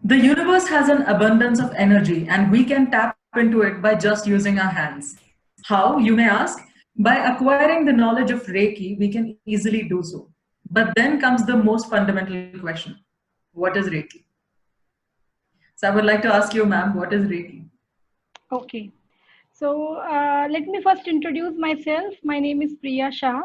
The universe has an abundance of energy and we can tap into it by just using our hands. How, you may ask? By acquiring the knowledge of Reiki, we can easily do so. But then comes the most fundamental question. What is Reiki? So I would like to ask you, ma'am, what is Reiki? Okay. So let me first introduce myself. My name is Priya Shah.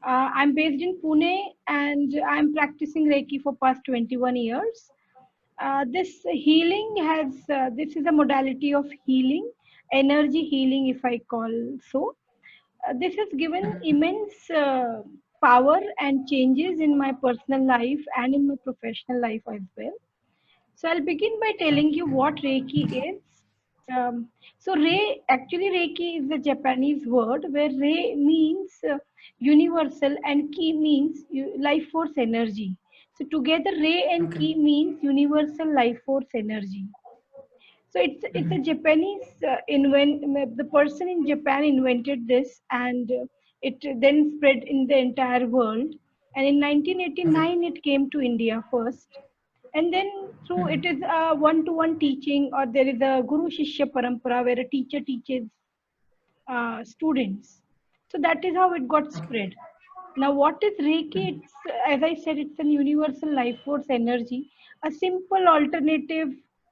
I'm based in Pune and I'm practicing Reiki for past 21 years. This is a modality of healing, energy healing, if I call so. This has given immense power and changes in my personal life and in my professional life as well. So I'll begin by telling you what Reiki is. Actually Reiki is a Japanese word where Rei means universal and Ki means life force energy. So together Rei and Okay. Ki means universal life force energy. So it's a Japanese the person in Japan invented this and it then spread in the entire world. And in Okay. 1989 it came to India first, and then through it is a one-to-one teaching, or there is a Guru Shishya Parampara where a teacher teaches students. So that is how it got spread. Now, what is Reiki? It's, as I said, it's an universal life force energy, a simple alternative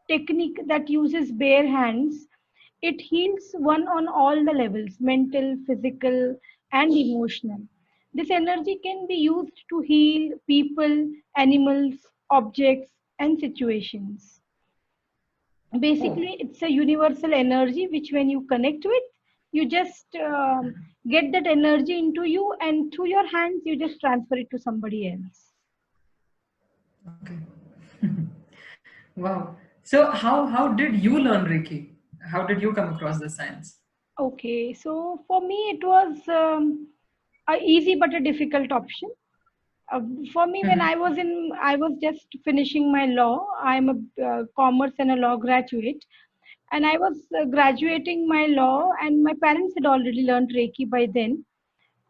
technique that uses bare hands. It heals one on all the levels: mental, physical, and emotional. This energy can be used to heal people, animals, objects, and situations. Oh, Basically, it's a universal energy which, when you connect with, you just get that energy into you, and through your hands, you just transfer it to somebody else. okay. Wow. So how did you learn Reiki? How did you come across this science? Okay, so for me, it was a easy but a difficult option. Uh, for me, when I was just finishing my law. I'm a commerce and a law graduate, and I was graduating my law, and my parents had already learned Reiki by then,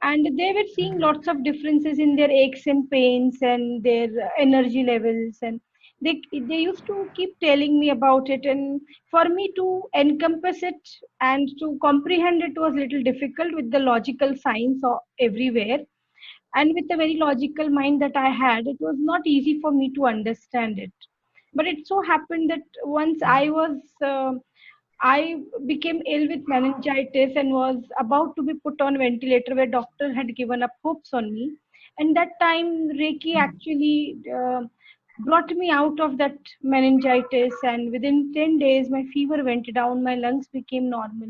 and they were seeing Okay. lots of differences in their aches and pains and their energy levels, and they used to keep telling me about it, and for me to encompass it and to comprehend it was little difficult with the logical science everywhere, and with the very logical mind that I had, it was not easy for me to understand it. But it so happened that once I became ill with meningitis and was about to be put on ventilator, where doctor had given up hopes on me. And that time, Reiki actually brought me out of that meningitis. And within 10 days, my fever went down, my lungs became normal.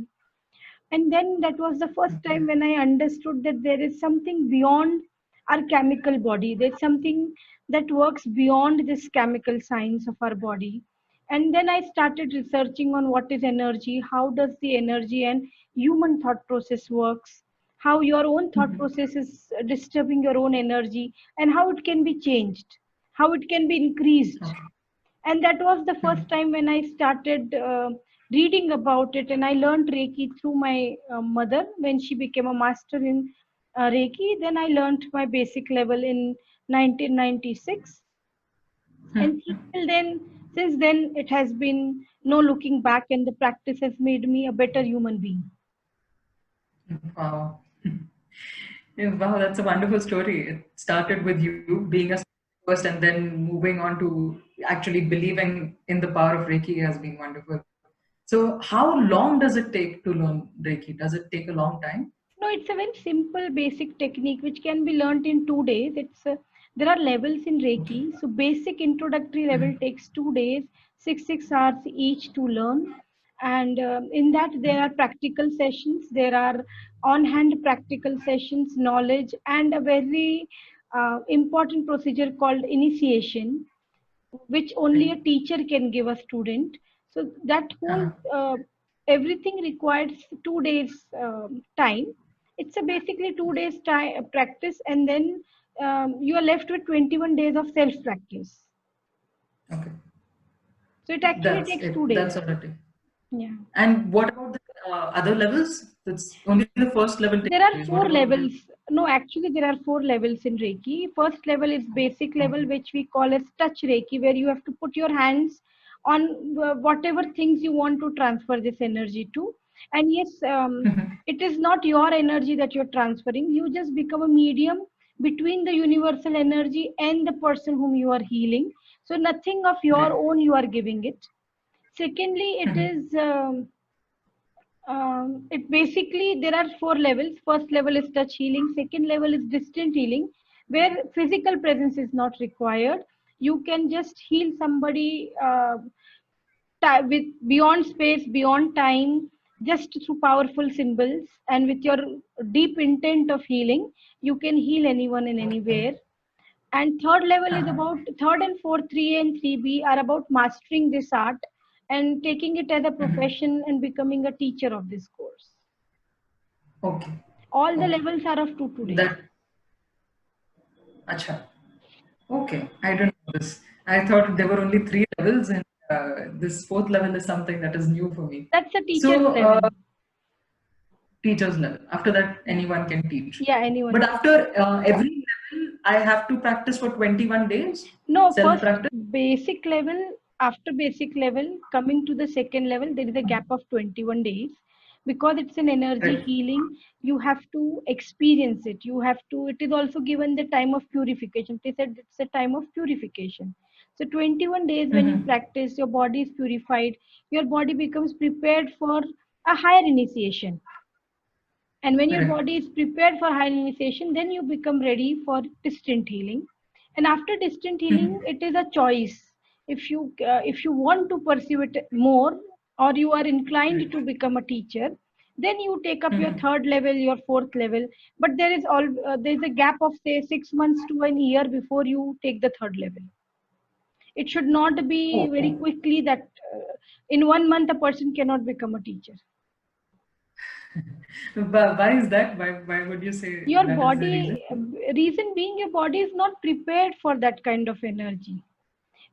And then that was the first Okay. time when I understood that there is something beyond our chemical body. There's something that works beyond this chemical science of our body. And then I started researching on what is energy, how does the energy and human thought process works, how your own thought process is disturbing your own energy, and how it can be changed, how it can be increased. Okay. And that was the first time when I started reading about it, and I learned Reiki through my mother when she became a master in Reiki. Then I learned my basic level in 1996, and till then, since then, it has been no looking back, and the practice has made me a better human being. Wow. Yeah, wow, that's a wonderful story. It started with you being a first and then moving on to actually believing in the power of Reiki has been wonderful. So, how long does it take to learn Reiki? Does it take a long time? No, it's a very simple, basic technique which can be learned in 2 days. There are levels in Okay. Reiki. So basic introductory level takes 2 days, 6 hours each to learn. And in that there are practical sessions. There are on-hand practical sessions, knowledge, and a very important procedure called initiation, which only a Okay. teacher can give a student. So that whole Uh-huh. everything requires 2 days time. It's a basically 2 days time practice, and then you are left with 21 days of self practice. Okay. So it actually That's takes it. 2 days. That's all it is. Yeah. And what about the other levels? That's only the first level takes There are place. What four about levels. No, actually, there are four levels in Reiki. First level is basic level, okay. which we call as touch Reiki, where you have to put your hands on whatever things you want to transfer this energy to. And yes, it is not your energy that you're transferring. You just become a medium between the universal energy and the person whom you are healing. So nothing of your Great. own you are giving it. Secondly, it is it basically there are four levels. First level is touch healing. Second level is distant healing, where physical presence is not required. You can just heal somebody with beyond space, beyond time, just through powerful symbols and with your deep intent of healing. You can heal anyone and Okay. anywhere. And third level is Uh-huh. about third and fourth, 3A and 3B are about mastering this art and taking it as a Mhm. profession and becoming a teacher of this course. Okay. All the Okay. levels are of 2 days. That, acha. Okay. I didn't know this. I thought there were only three levels, and this fourth level is something that is new for me. That's the teacher's So, level. teacher's level. After that, Yeah, anyone can teach. yeah, anyone But can. after every level, I have to practice for 21 days, No, self first practice. basic level, after basic level, coming to the second level, there is a gap of 21 days because it's an energy Right. healing. You have to experience it. You have to, it is also given the time of purification. They said it's a time of purification. So 21 days when you Mm-hmm. practice, your body is purified, your body becomes prepared for a higher initiation. And when your Correct. body is prepared for higher initiation, then you become ready for distant healing. And after distant healing, Mm-hmm. it is a choice. If you want to pursue it more, or you are inclined Right. to become a teacher, then you take up your Mm-hmm. third level, your fourth level. But there is a gap of say 6 months to an year before you take the third level. It should not be very Oh, quickly that in 1 month a person cannot become a teacher. why is that? Why would you say Your that is the reason? body, reason being your body is not prepared for that kind of energy.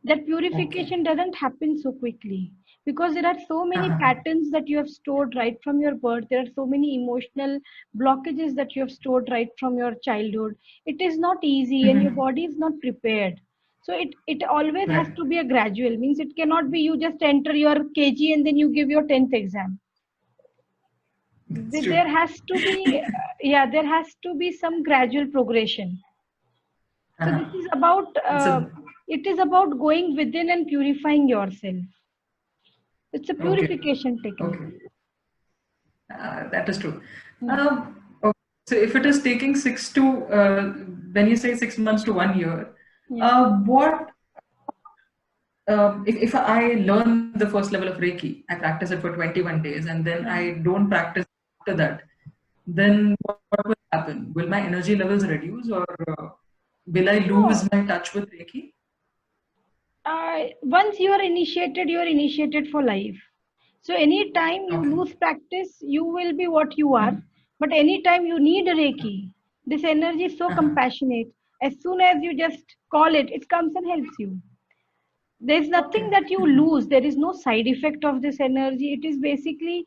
That Okay. purification doesn't happen so quickly because there are so many Uh-huh. patterns that you have stored right from your birth. There are so many emotional blockages that you have stored right from your childhood. It is not easy and your Mm-hmm. body is not prepared. So it always has Right. to be a gradual, means it cannot be you just enter your KG and then you give your 10th exam. That's true. There has to be yeah, there has to be some gradual progression. So Uh-huh. this is about It's a it is about going within and purifying yourself. It's a okay. purification technique. Okay. That is true. Hmm. Okay. So if it is taking when you say 6 months to 1 year, Yeah. what if I learn the first level of Reiki, I practice it for 21 days, and then Yeah. I don't practice after that, then what will happen? Will my energy levels reduce, or will I lose No. my touch with Reiki? Once you are initiated for life. So anytime you Okay. lose practice, you will be what you are. Mhm. But anytime you need a Reiki, this energy is so Uh-huh. compassionate. As soon as you just call it, it comes and helps you. There's nothing Okay. that you lose. There is no side effect of this energy. It is basically,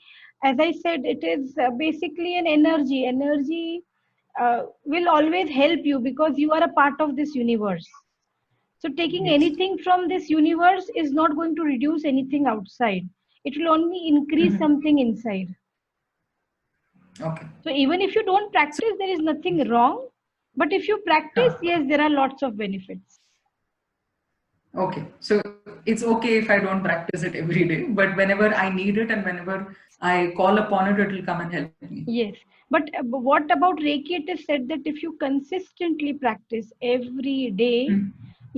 as I said, it is basically an energy will always help you because you are a part of this universe. So taking Yes. anything from this universe is not going to reduce anything outside. It will only increase Mhm. something inside. Okay. So even if you don't So, practice, there is nothing wrong. But if you practice, huh. yes, there are lots of benefits. Okay. So it's okay if I don't practice it every day, but whenever I need it and whenever I call upon it, it will come and help me. Yes, but what about Reiki? It is said that if you consistently practice every day, Hmm.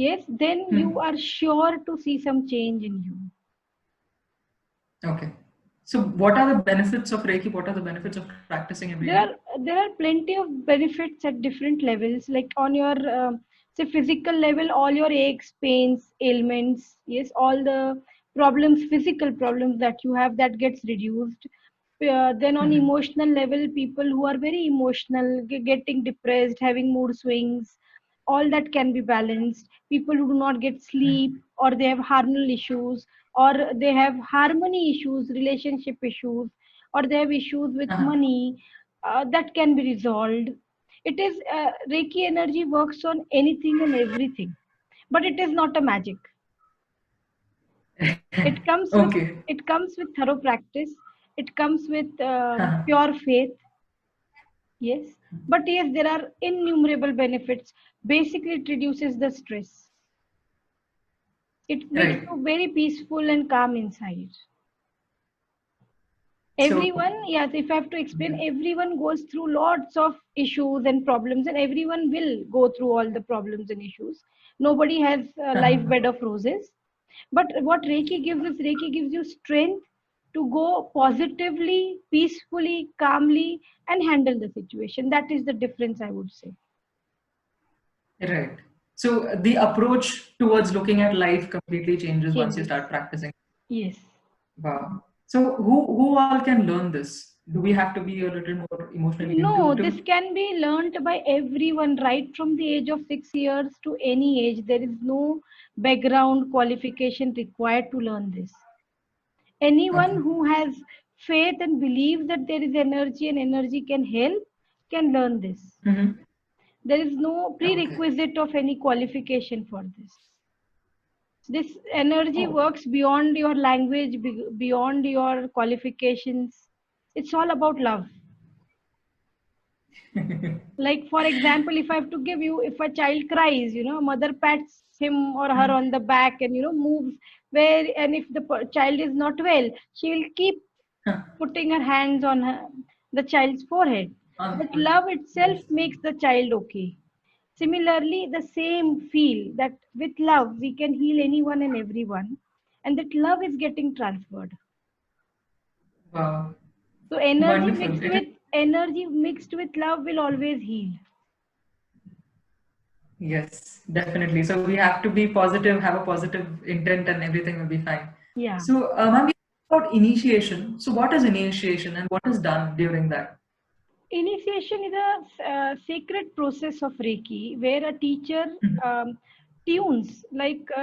yes, then you Hmm. are sure to see some change in you. Okay. So what are the benefits of Reiki? What are the benefits of practicing every There day? are there are plenty of benefits at different levels. Like on your say physical level, all your aches, pains, ailments, yes, all the problems, physical problems that you have, that gets reduced. Then on Mhm. emotional level, people who are very emotional, getting depressed, having mood swings, all that can be balanced. People who do not get Right. sleep, or they have hormonal issues, or they have harmony issues, relationship issues, or they have issues with Uh-huh. money, that can be resolved. It is Reiki energy works on anything and everything, but it is not a magic. It comes with Okay. thorough practice. It comes with Uh-huh. pure faith. Yes, but yes, there are innumerable benefits. Basically, it reduces the stress. It makes Right. you very peaceful and calm inside. So, Everyone, yes, if I have to explain, everyone goes through lots of issues and problems, and everyone will go through all the problems and issues. Nobody has a life bed of roses. But what Reiki gives is, Reiki gives you strength to go positively, peacefully, calmly, and handle the situation. That is the difference, I would say. right. So the approach towards looking at life completely changes once you Changes. start practicing. Yes. Wow. So who all can learn this? Do we have to be a little more emotionally No, this intuitive? can be learnt by everyone right from the age of 6 years to any age. There is no background qualification required to learn this. Anyone Okay. who has faith and believes that there is energy and energy can help can learn this. Mm-hmm. There is no Okay. prerequisite of any qualification for this. This energy Oh. works beyond your language, beyond your qualifications. It's all about love. Like, for example, if I have to give you, if a child cries, mother pats him or her on the back and moves where, and if the child is not well, she will keep putting her hands on the child's forehead. But love itself Yes. makes the child okay. Similarly, the same feel that with love we can heal anyone and everyone, and that love is getting transferred. Wow. So energy Wonderful. mixed It is. with energy mixed with love will always heal. Yes, definitely. So we have to be positive, have a positive intent, and everything will be fine. Yeah. So, ma'am, you talked about initiation. So, what is initiation and what is done during that? Initiation is a sacred process of Reiki where a teacher Mhm. um, tunes. Like,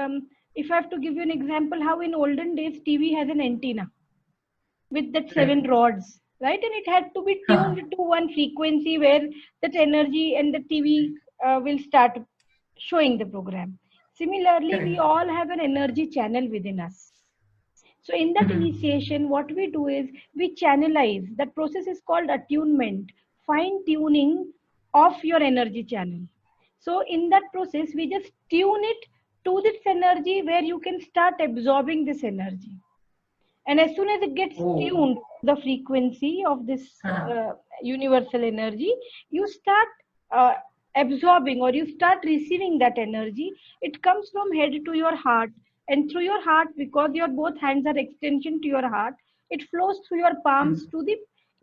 if I have to give you an example, how in olden days TV has an antenna with that Right. 7 rods, right? And it had to be tuned to one frequency where that energy and the TV will start showing the program. Similarly, we Correct. all have an energy channel within us. So in that Mhm. initiation, what we do is we channelize. That process is called attunement, fine tuning of your energy channel. So in that process, we just tune it to this energy where you can start absorbing this energy. And as soon as it gets Oh. tuned to the frequency of this Uh-huh. universal energy, you start uh, absorbing or you start receiving that energy. It comes from head to your heart, and through your heart, because your both hands are extension to your heart, it flows through your palms to the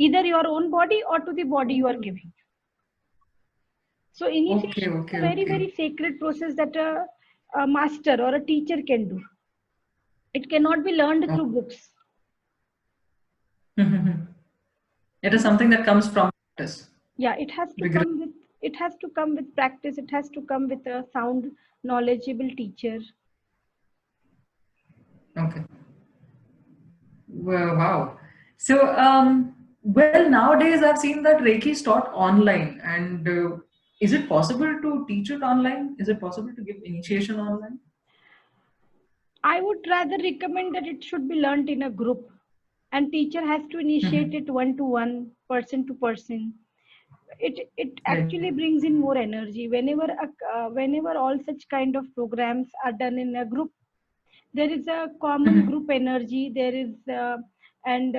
either your own body or to the body you are giving. So Okay, initiation is a okay, very, okay. very sacred process that a master or a teacher can do. It cannot be learned Oh. through books. It is something that comes from practice. Yeah, it has to Rigor. come with practice. It has to come with a sound, knowledgeable teacher. Okay. Well, wow. So, well, nowadays I've seen that Reiki is taught online, and is it possible to teach it online? Is it possible to give initiation online? I would rather recommend that it should be learnt in a group, and teacher has to initiate Mhm. it one to one, person to person. It Right. actually brings in more energy. Whenever all such kind of programs are done in a group, there is a common Mhm. group energy. There is and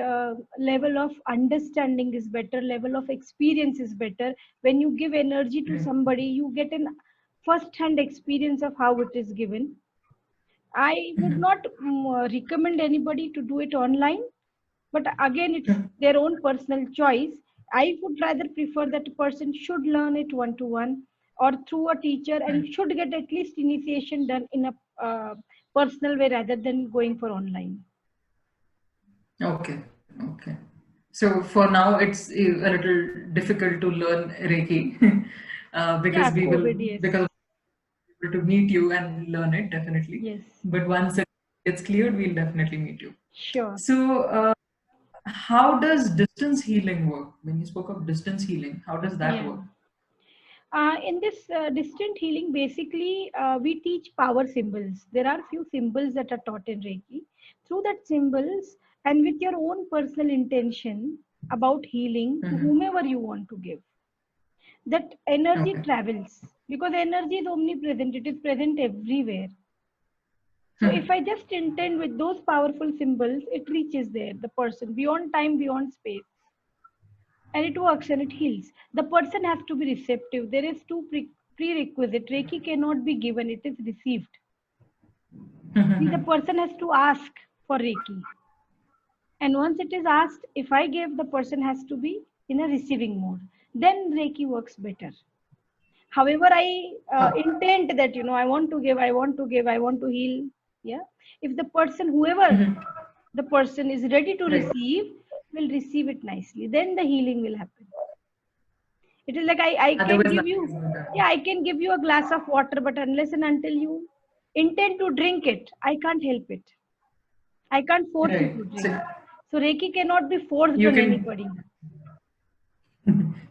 level of understanding is better, level of experience is better. When you give energy to Right. somebody, you get an first hand experience of how it is given. I would Mhm. not recommend anybody to do it online, but again, it's Mhm. their own personal choice. I would rather prefer that a person should learn it one to one or through a teacher Right. and should get at least initiation done in a personal way rather than going for online. Okay. Okay. So for now, it's a little difficult to learn Reiki Yeah, because we will COVID, yes. because we'll be able to meet you and learn it definitely. Yes, But once it gets cleared, we'll definitely meet you. sure. So, how does distance healing work? When you spoke of distance healing, how does that Yeah. work? In this distant healing, basically, we teach power symbols. There are few symbols that are taught in Reiki. Through that symbols and with your own personal intention about healing to Mhm. whomever you want to give, that energy Okay. travels because energy is omnipresent. It is present everywhere. So if I just intend with those powerful symbols, it reaches there, the person, beyond time, beyond space. And it works and it heals. The person has to be receptive. There is two prerequisite. Reiki cannot be given, it is received. The person has to ask for Reiki. And once it is asked, if I give, the person has to be in a receiving mode. Then Reiki works better. However, I intend that, I want to give, I want to give, I want to heal. Yeah. If the person, whoever Mhm. the person is ready to Right. receive, will receive it nicely. Then the healing will happen. It is like I can Otherwise, give nothing you, is going to yeah, happen. I can give you a glass of water, but unless and until you intend to drink it, I can't help it. I can't force you Right. to So drink. So Reiki cannot be forced you on can anybody.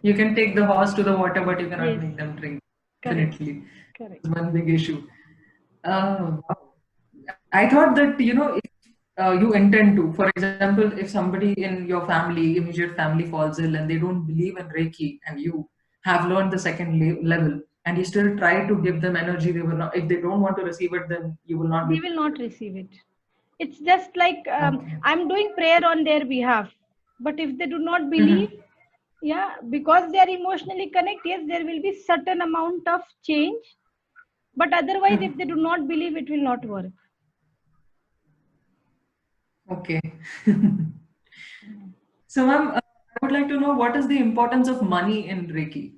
you can take the horse to the water, but you cannot Yes, make them drink. correct, Definitely, correct. it's one big issue. Wow. I thought that if you intend to, for example, if somebody in your family, immediate family, falls ill and they don't believe in Reiki, and you have learned the second level, and you still try to give them energy, they will not. If they don't want to receive it, then you will not be They able will to not do receive it. It's just like it. Okay. I'm doing prayer on their behalf. But if they do not believe, Mhm. yeah, because they are emotionally connected, yes, there will be certain amount of change. But otherwise, if they do not believe, it will not work. Okay. So, ma'am, I would like to know what is the importance of money in Reiki?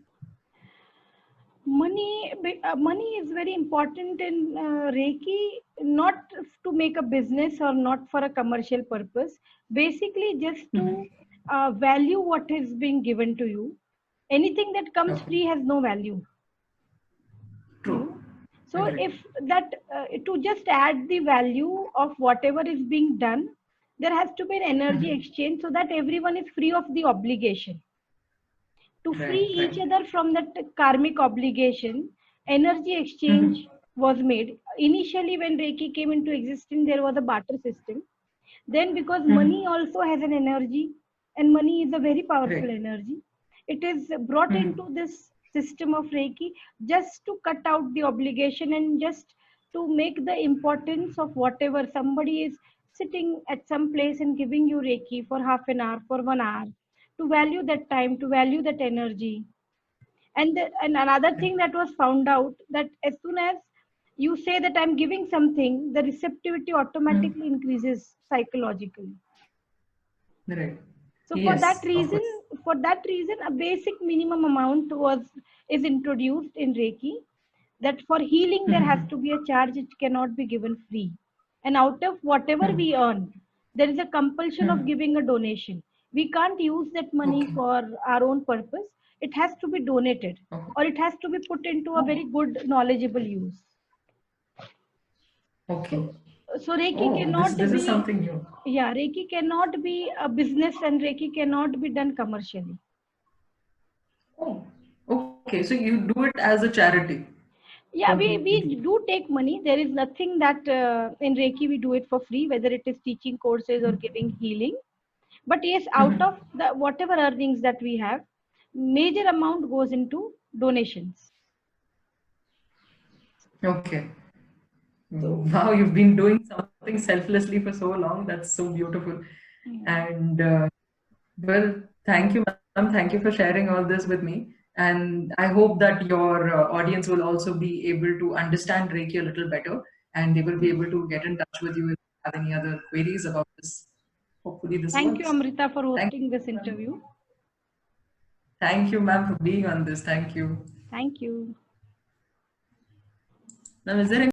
Money is very important in Reiki, not to make a business or not for a commercial purpose. Basically, just to Mhm. value what is being given to you. Anything that comes Okay. free has no value. you True. know so Agreed. if that to just add the value of whatever is being done, there has to be an energy Mhm. exchange so that everyone is free of the obligation. To free Right. each Right. other from that karmic obligation, energy exchange Mhm. was made. Initially, when Reiki came into existence, there was a barter system. Then, because money Mhm. also has an energy, and money is a very powerful Right. energy, it is brought into Mhm. this system of Reiki just to cut out the obligation and just to make the importance of whatever somebody is sitting at some place and giving you Reiki for half an hour, for 1 hour, to value that time, to value that energy. And another thing that was found out, that as soon as you say that I'm giving something, the receptivity Mhm. automatically increases psychologically. Right. So Yes, of course. for that reason, a basic minimum amount is introduced in Reiki, that for healing there has Mhm. to be a charge. It cannot be given free. And out of whatever Mhm. we earn, there is a compulsion of Mhm. giving a donation. We can't use that money Okay. for our own purpose. It has to be donated, Okay. or it has to be put into a very Oh, good knowledgeable use. okay. So, so Reiki Oh, this cannot this is be, something new. yeah, Reiki cannot be a business, and Reiki cannot be done commercially. Oh, okay. So you do it as a charity Yeah, we completely. do take money. There is nothing that in Reiki we do it for free, whether it is teaching courses or giving healing. But yes, out Mhm. of the whatever earnings that we have, major amount goes into donations. Okay. So Wow, you've been doing something selflessly for so long. That's so beautiful. yeah. And well, thank you, ma'am. Thank you for sharing all this with me. And I hope that your audience will also be able to understand Reiki a little better and they will be able to get in touch with you if they have any other queries about this. Hopefully, this Thank you, works. Amrita, for Thank hosting this you, ma'am. interview. Thank you, ma'am, for being on this. Thank you. Thank you. Now, is there